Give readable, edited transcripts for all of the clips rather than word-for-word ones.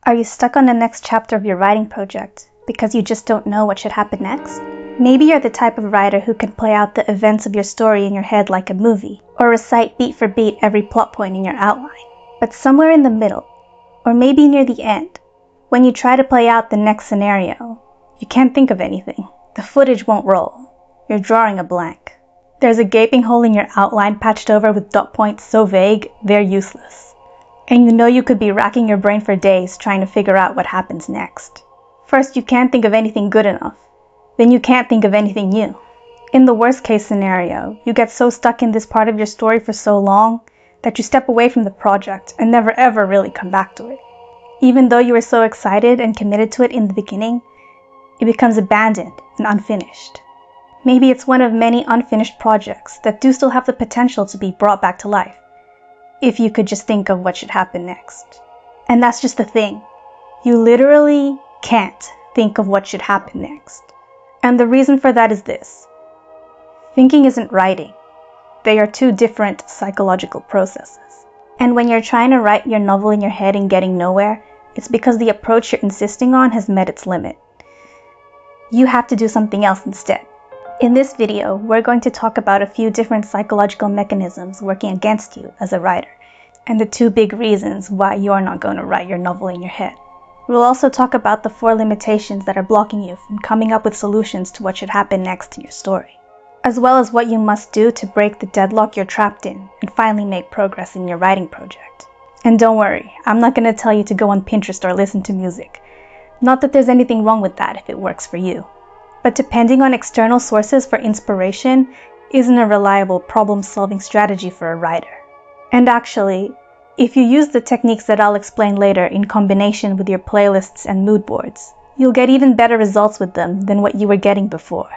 Are you stuck on the next chapter of your writing project because you just don't know what should happen next? Maybe you're the type of writer who can play out the events of your story in your head like a movie, or recite beat for beat every plot point in your outline. But somewhere in the middle, or maybe near the end, when you try to play out the next scenario, you can't think of anything. The footage won't roll. You're drawing a blank. There's a gaping hole in your outline patched over with dot points so vague, they're useless. And you know you could be racking your brain for days trying to figure out what happens next. First, you can't think of anything good enough. Then you can't think of anything new. In the worst case scenario, you get so stuck in this part of your story for so long that you step away from the project and never ever really come back to it. Even though you were so excited and committed to it in the beginning, it becomes abandoned and unfinished. Maybe it's one of many unfinished projects that do still have the potential to be brought back to life, if you could just think of what should happen next. And that's just the thing. You literally can't think of what should happen next. And the reason for that is this. Thinking isn't writing. They are two different psychological processes. And when you're trying to write your novel in your head and getting nowhere, it's because the approach you're insisting on has met its limit. You have to do something else instead. In this video, we're going to talk about a few different psychological mechanisms working against you as a writer, and the two big reasons why you're not going to write your novel in your head. We'll also talk about the 4 limitations that are blocking you from coming up with solutions to what should happen next in your story, as well as what you must do to break the deadlock you're trapped in and finally make progress in your writing project. And don't worry, I'm not going to tell you to go on Pinterest or listen to music. Not that there's anything wrong with that if it works for you. But depending on external sources for inspiration isn't a reliable problem-solving strategy for a writer. And actually, if you use the techniques that I'll explain later in combination with your playlists and mood boards, you'll get even better results with them than what you were getting before.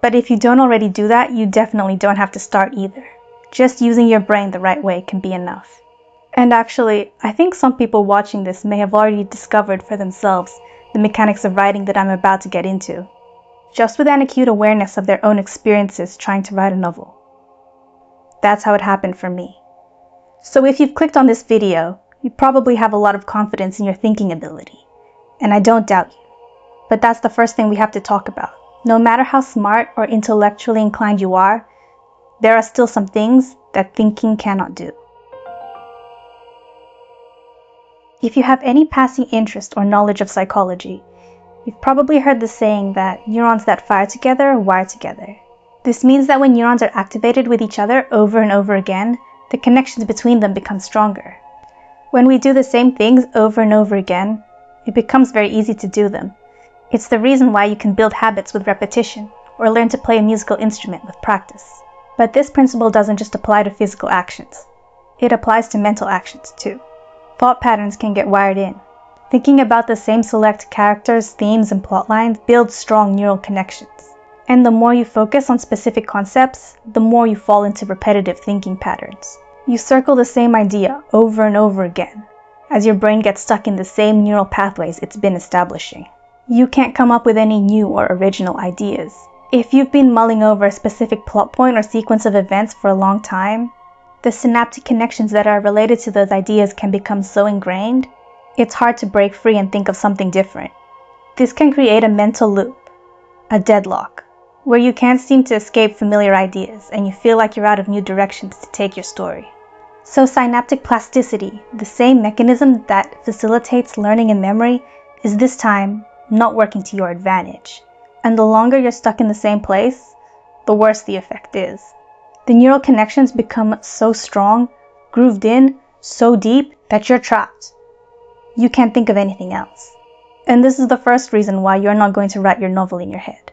But if you don't already do that, you definitely don't have to start either. Just using your brain the right way can be enough. And actually, I think some people watching this may have already discovered for themselves the mechanics of writing that I'm about to get into, just with an acute awareness of their own experiences trying to write a novel. That's how it happened for me. So if you've clicked on this video, you probably have a lot of confidence in your thinking ability, and I don't doubt you. But that's the first thing we have to talk about. No matter how smart or intellectually inclined you are, there are still some things that thinking cannot do. If you have any passing interest or knowledge of psychology, you've probably heard the saying that neurons that fire together wire together. This means that when neurons are activated with each other over and over again, the connections between them become stronger. When we do the same things over and over again, it becomes very easy to do them. It's the reason why you can build habits with repetition, or learn to play a musical instrument with practice. But this principle doesn't just apply to physical actions. It applies to mental actions too. Thought patterns can get wired in. Thinking about the same select characters, themes, and plot lines builds strong neural connections. And the more you focus on specific concepts, the more you fall into repetitive thinking patterns. You circle the same idea over and over again, as your brain gets stuck in the same neural pathways it's been establishing. You can't come up with any new or original ideas. If you've been mulling over a specific plot point or sequence of events for a long time, the synaptic connections that are related to those ideas can become so ingrained, it's hard to break free and think of something different. This can create a mental loop, a deadlock, where you can't seem to escape familiar ideas and you feel like you're out of new directions to take your story. So synaptic plasticity, the same mechanism that facilitates learning and memory, is this time not working to your advantage. And the longer you're stuck in the same place, the worse the effect is. The neural connections become so strong, grooved in, so deep that you're trapped. You can't think of anything else. And this is the first reason why you're not going to write your novel in your head.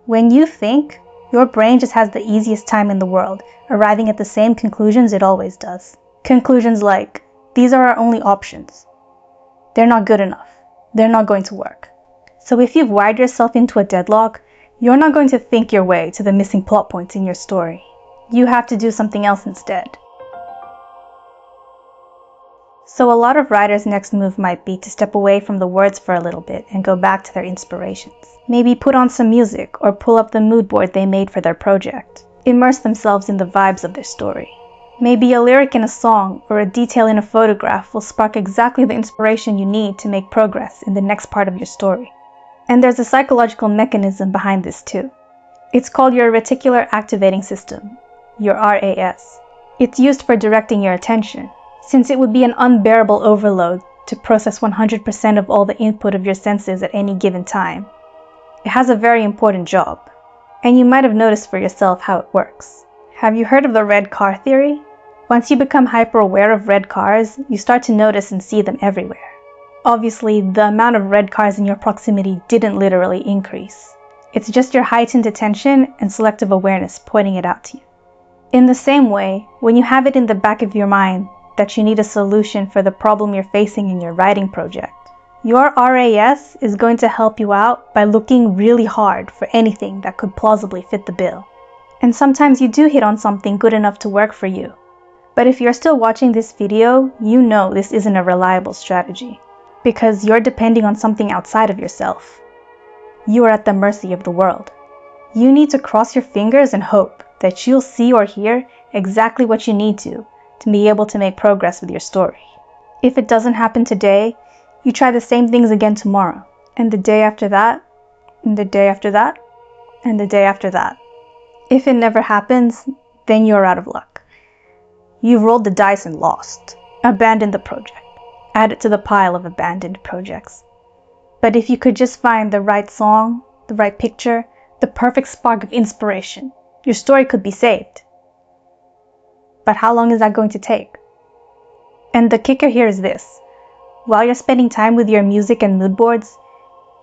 When you think, your brain just has the easiest time in the world, arriving at the same conclusions it always does. Conclusions like, these are our only options. They're not good enough. They're not going to work. So if you've wired yourself into a deadlock, you're not going to think your way to the missing plot points in your story. You have to do something else instead. So a lot of writers' next move might be to step away from the words for a little bit and go back to their inspirations. Maybe put on some music or pull up the mood board they made for their project. Immerse themselves in the vibes of their story. Maybe a lyric in a song or a detail in a photograph will spark exactly the inspiration you need to make progress in the next part of your story. And there's a psychological mechanism behind this too. It's called your reticular activating system, your RAS. It's used for directing your attention, since it would be an unbearable overload to process 100% of all the input of your senses at any given time. It has a very important job, and you might have noticed for yourself how it works. Have you heard of the red car theory? Once you become hyper-aware of red cars, you start to notice and see them everywhere. Obviously, the amount of red cars in your proximity didn't literally increase. It's just your heightened attention and selective awareness pointing it out to you. In the same way, when you have it in the back of your mind that you need a solution for the problem you're facing in your writing project, your RAS is going to help you out by looking really hard for anything that could plausibly fit the bill. And sometimes you do hit on something good enough to work for you. But if you're still watching this video, you know this isn't a reliable strategy, because you're depending on something outside of yourself. You are at the mercy of the world. You need to cross your fingers and hope that you'll see or hear exactly what you need to be able to make progress with your story. If it doesn't happen today, you try the same things again tomorrow, and the day after that, and the day after that, and the day after that. If it never happens, then you're out of luck. You've rolled the dice and lost. Abandon the project. Add it to the pile of abandoned projects. But if you could just find the right song, the right picture, the perfect spark of inspiration, your story could be saved. But how long is that going to take? And the kicker here is this. While you're spending time with your music and mood boards,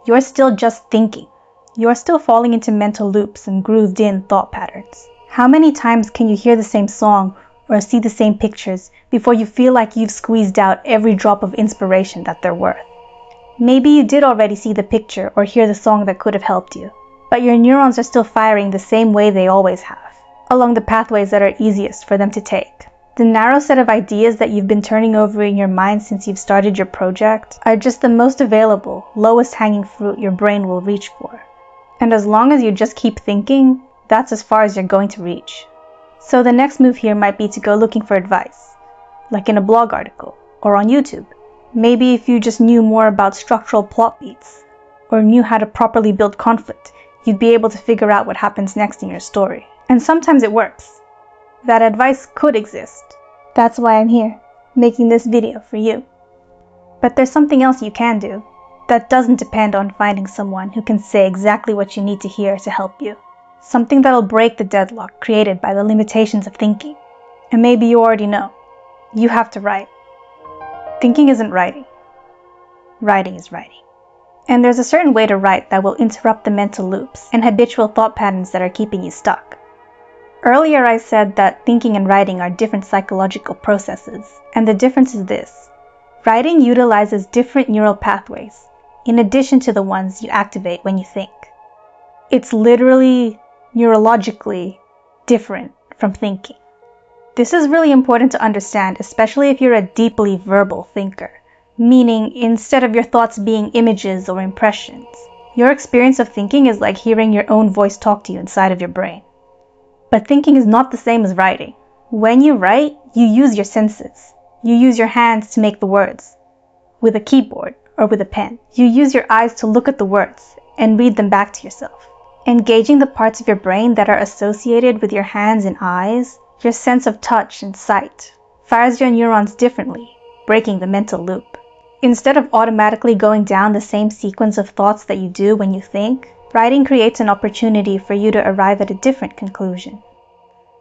you're still just thinking. You're still falling into mental loops and grooved in thought patterns. How many times can you hear the same song or see the same pictures before you feel like you've squeezed out every drop of inspiration that they're worth? Maybe you did already see the picture or hear the song that could have helped you, but your neurons are still firing the same way they always have, along the pathways that are easiest for them to take. The narrow set of ideas that you've been turning over in your mind since you've started your project are just the most available, lowest hanging fruit your brain will reach for. And as long as you just keep thinking, that's as far as you're going to reach. So the next move here might be to go looking for advice, like in a blog article or on YouTube. Maybe if you just knew more about structural plot beats, or knew how to properly build conflict, you'd be able to figure out what happens next in your story. And sometimes it works. That advice could exist. That's why I'm here, making this video for you. But there's something else you can do that doesn't depend on finding someone who can say exactly what you need to hear to help you. Something that'll break the deadlock created by the limitations of thinking. And maybe you already know. You have to write. Thinking isn't writing. Writing is writing. And there's a certain way to write that will interrupt the mental loops and habitual thought patterns that are keeping you stuck. Earlier I said that thinking and writing are different psychological processes, and the difference is this. Writing utilizes different neural pathways, in addition to the ones you activate when you think. It's literally, neurologically different from thinking. This is really important to understand, especially if you're a deeply verbal thinker, meaning instead of your thoughts being images or impressions, your experience of thinking is like hearing your own voice talk to you inside of your brain. But thinking is not the same as writing. When you write, you use your senses. You use your hands to make the words, with a keyboard or with a pen. You use your eyes to look at the words and read them back to yourself. Engaging the parts of your brain that are associated with your hands and eyes, your sense of touch and sight, fires your neurons differently, breaking the mental loop. Instead of automatically going down the same sequence of thoughts that you do when you think, writing creates an opportunity for you to arrive at a different conclusion.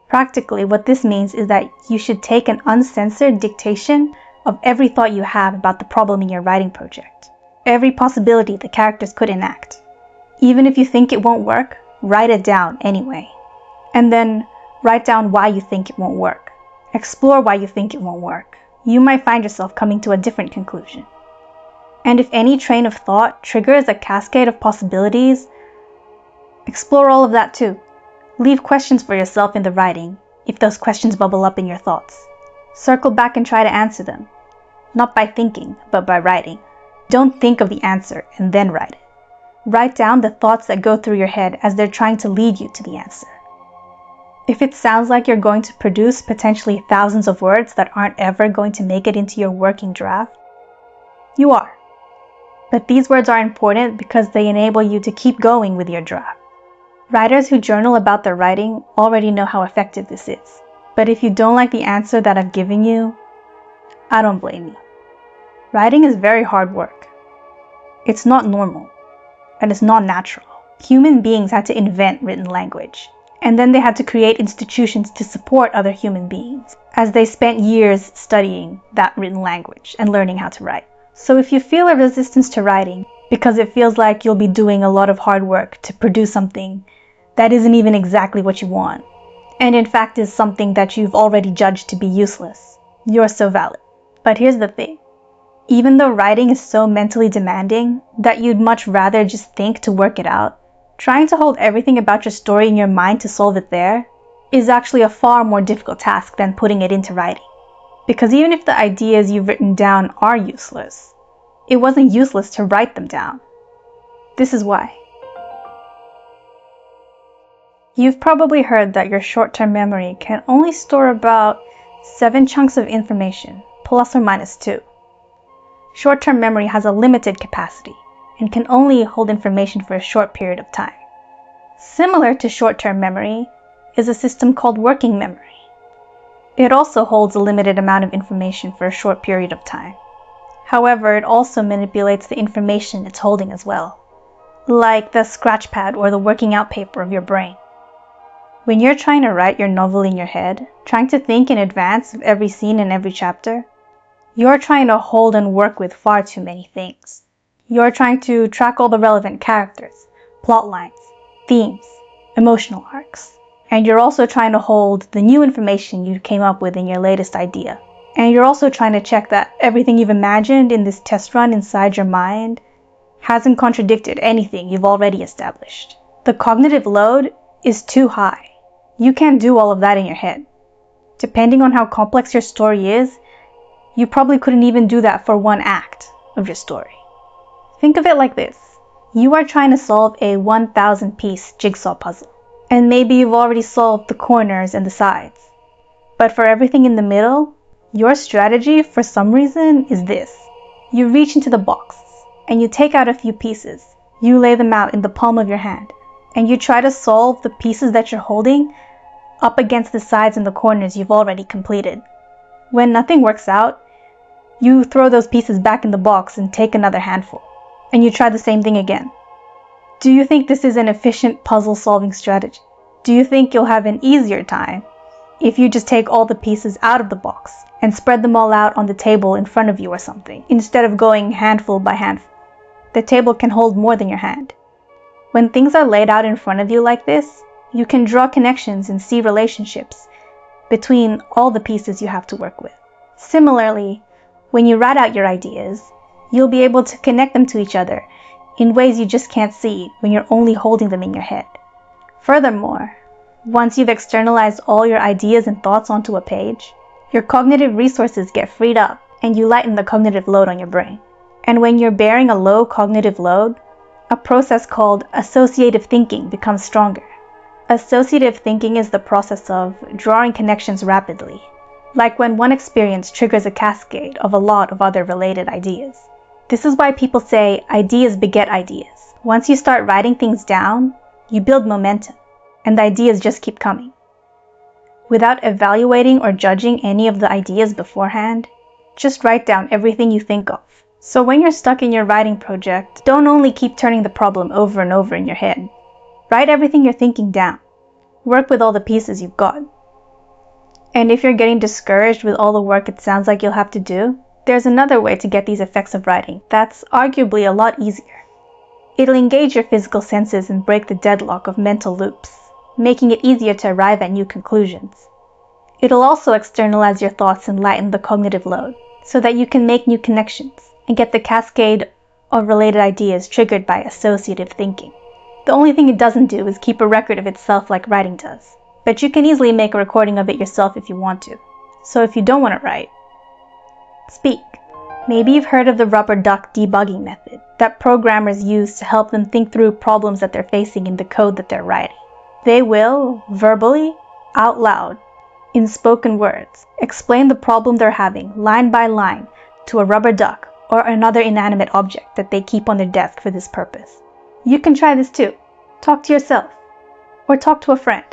Practically, what this means is that you should take an uncensored dictation of every thought you have about the problem in your writing project, every possibility the characters could enact. Even if you think it won't work, write it down anyway. And then write down why you think it won't work. Explore why you think it won't work. You might find yourself coming to a different conclusion. And if any train of thought triggers a cascade of possibilities, explore all of that too. Leave questions for yourself in the writing, if those questions bubble up in your thoughts. Circle back and try to answer them. Not by thinking, but by writing. Don't think of the answer and then write it. Write down the thoughts that go through your head as they're trying to lead you to the answer. If it sounds like you're going to produce potentially thousands of words that aren't ever going to make it into your working draft, you are. But these words are important because they enable you to keep going with your draft. Writers who journal about their writing already know how effective this is. But if you don't like the answer that I've given you, I don't blame you. Writing is very hard work. It's not normal, and it's not natural. Human beings had to invent written language, and then they had to create institutions to support other human beings, as they spent years studying that written language and learning how to write. So if you feel a resistance to writing because it feels like you'll be doing a lot of hard work to produce something that isn't even exactly what you want, and in fact is something that you've already judged to be useless, you're so valid. But here's the thing. Even though writing is so mentally demanding that you'd much rather just think to work it out, trying to hold everything about your story in your mind to solve it there is actually a far more difficult task than putting it into writing. Because even if the ideas you've written down are useless, it wasn't useless to write them down. This is why. You've probably heard that your short-term memory can only store about 7 chunks of information, plus or minus 2. Short-term memory has a limited capacity and can only hold information for a short period of time. Similar to short-term memory is a system called working memory. It also holds a limited amount of information for a short period of time. However, it also manipulates the information it's holding as well, like the scratch pad or the working out paper of your brain. When you're trying to write your novel in your head, trying to think in advance of every scene and every chapter, you're trying to hold and work with far too many things. You're trying to track all the relevant characters, plot lines, themes, emotional arcs. And you're also trying to hold the new information you came up with in your latest idea. And you're also trying to check that everything you've imagined in this test run inside your mind hasn't contradicted anything you've already established. The cognitive load is too high. You can't do all of that in your head. Depending on how complex your story is, you probably couldn't even do that for one act of your story. Think of it like this. You are trying to solve a 1,000-piece jigsaw puzzle. And maybe you've already solved the corners and the sides. But for everything in the middle, your strategy, for some reason, is this. You reach into the box, and you take out a few pieces. You lay them out in the palm of your hand, and you try to solve the pieces that you're holding up against the sides and the corners you've already completed. When nothing works out, you throw those pieces back in the box and take another handful, and you try the same thing again. Do you think this is an efficient puzzle-solving strategy? Do you think you'll have an easier time if you just take all the pieces out of the box and spread them all out on the table in front of you or something, instead of going handful by handful? The table can hold more than your hand. When things are laid out in front of you like this, you can draw connections and see relationships between all the pieces you have to work with. Similarly, when you write out your ideas, you'll be able to connect them to each other in ways you just can't see when you're only holding them in your head. Furthermore, once you've externalized all your ideas and thoughts onto a page, your cognitive resources get freed up and you lighten the cognitive load on your brain. And when you're bearing a low cognitive load, a process called associative thinking becomes stronger. Associative thinking is the process of drawing connections rapidly, like when one experience triggers a cascade of a lot of other related ideas. This is why people say ideas beget ideas. Once you start writing things down, you build momentum, and the ideas just keep coming. Without evaluating or judging any of the ideas beforehand, just write down everything you think of. So when you're stuck in your writing project, don't only keep turning the problem over and over in your head. Write everything you're thinking down. Work with all the pieces you've got. And if you're getting discouraged with all the work it sounds like you'll have to do, there's another way to get these effects of writing that's arguably a lot easier. It'll engage your physical senses and break the deadlock of mental loops, making it easier to arrive at new conclusions. It'll also externalize your thoughts and lighten the cognitive load, so that you can make new connections and get the cascade of related ideas triggered by associative thinking. The only thing it doesn't do is keep a record of itself like writing does, but you can easily make a recording of it yourself if you want to. So if you don't want to write, speak. Maybe you've heard of the rubber duck debugging method that programmers use to help them think through problems that they're facing in the code that they're writing. They will, verbally, out loud, in spoken words, explain the problem they're having, line by line, to a rubber duck or another inanimate object that they keep on their desk for this purpose. You can try this too. Talk to yourself, or talk to a friend,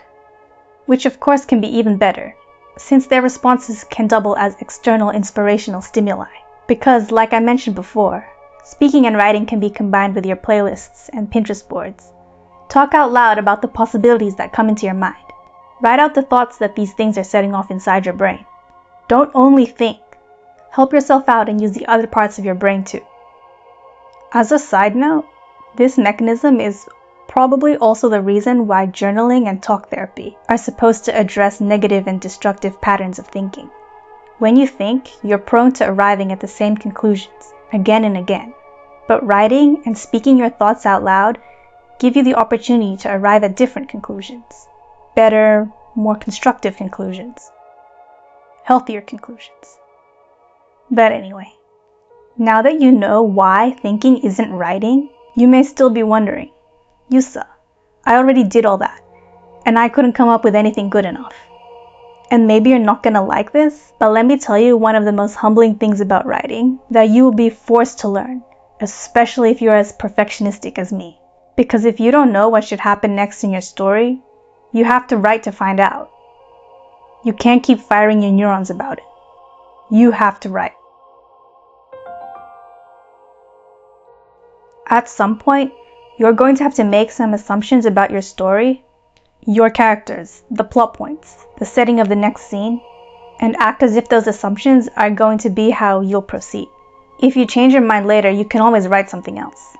which of course can be even better, since their responses can double as external inspirational stimuli. Because, like I mentioned before, speaking and writing can be combined with your playlists and Pinterest boards. Talk out loud about the possibilities that come into your mind. Write out the thoughts that these things are setting off inside your brain. Don't only think. Help yourself out and use the other parts of your brain too. As a side note, this mechanism is probably also the reason why journaling and talk therapy are supposed to address negative and destructive patterns of thinking. When you think, you're prone to arriving at the same conclusions again and again. But writing and speaking your thoughts out loud give you the opportunity to arrive at different conclusions. Better, more constructive conclusions. Healthier conclusions. But anyway, now that you know why thinking isn't writing, you may still be wondering, Yusa, I already did all that, and I couldn't come up with anything good enough. And maybe you're not gonna like this, but let me tell you one of the most humbling things about writing that you will be forced to learn, especially if you're as perfectionistic as me. Because if you don't know what should happen next in your story, you have to write to find out. You can't keep firing your neurons about it. You have to write. At some point, you're going to have to make some assumptions about your story, your characters, the plot points, the setting of the next scene, and act as if those assumptions are going to be how you'll proceed. If you change your mind later, you can always write something else.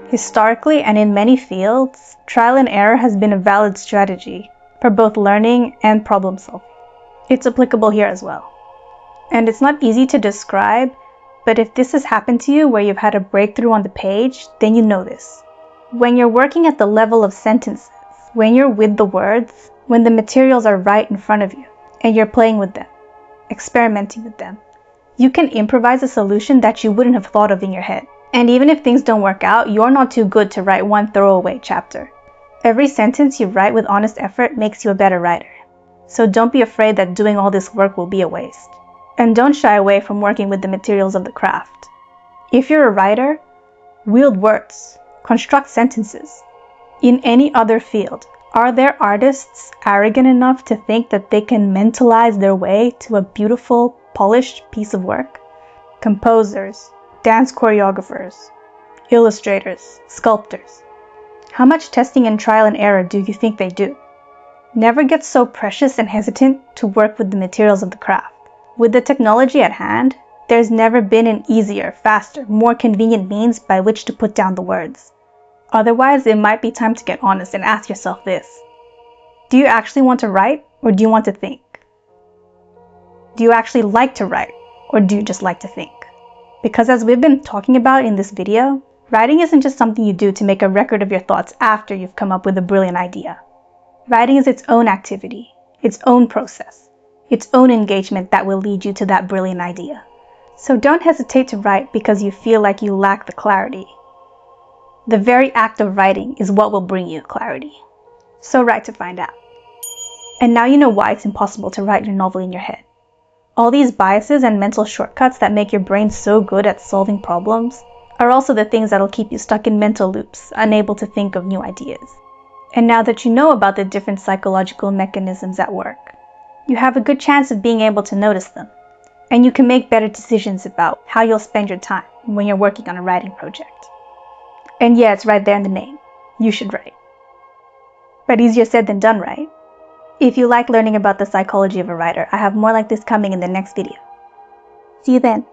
Historically and in many fields, trial and error has been a valid strategy for both learning and problem solving. It's applicable here as well. And it's not easy to describe, but if this has happened to you where you've had a breakthrough on the page, then you know this. When you're working at the level of sentences, when you're with the words, when the materials are right in front of you, and you're playing with them, experimenting with them, you can improvise a solution that you wouldn't have thought of in your head. And even if things don't work out, you're not too good to write one throwaway chapter. Every sentence you write with honest effort makes you a better writer. So don't be afraid that doing all this work will be a waste. And don't shy away from working with the materials of the craft. If you're a writer, wield words, construct sentences. In any other field, are there artists arrogant enough to think that they can mentalize their way to a beautiful, polished piece of work? Composers, dance choreographers, illustrators, sculptors. How much testing and trial and error do you think they do? Never get so precious and hesitant to work with the materials of the craft. With the technology at hand, there's never been an easier, faster, more convenient means by which to put down the words. Otherwise, it might be time to get honest and ask yourself this. Do you actually want to write, or do you want to think? Do you actually like to write, or do you just like to think? Because as we've been talking about in this video, writing isn't just something you do to make a record of your thoughts after you've come up with a brilliant idea. Writing is its own activity, its own process, its own engagement that will lead you to that brilliant idea. So don't hesitate to write because you feel like you lack the clarity. The very act of writing is what will bring you clarity. So write to find out. And now you know why it's impossible to write your novel in your head. All these biases and mental shortcuts that make your brain so good at solving problems are also the things that'll keep you stuck in mental loops, unable to think of new ideas. And now that you know about the different psychological mechanisms at work, you have a good chance of being able to notice them. And you can make better decisions about how you'll spend your time when you're working on a writing project. And yeah, it's right there in the name. You should write. But easier said than done, right? If you like learning about the psychology of a writer, I have more like this coming in the next video. See you then.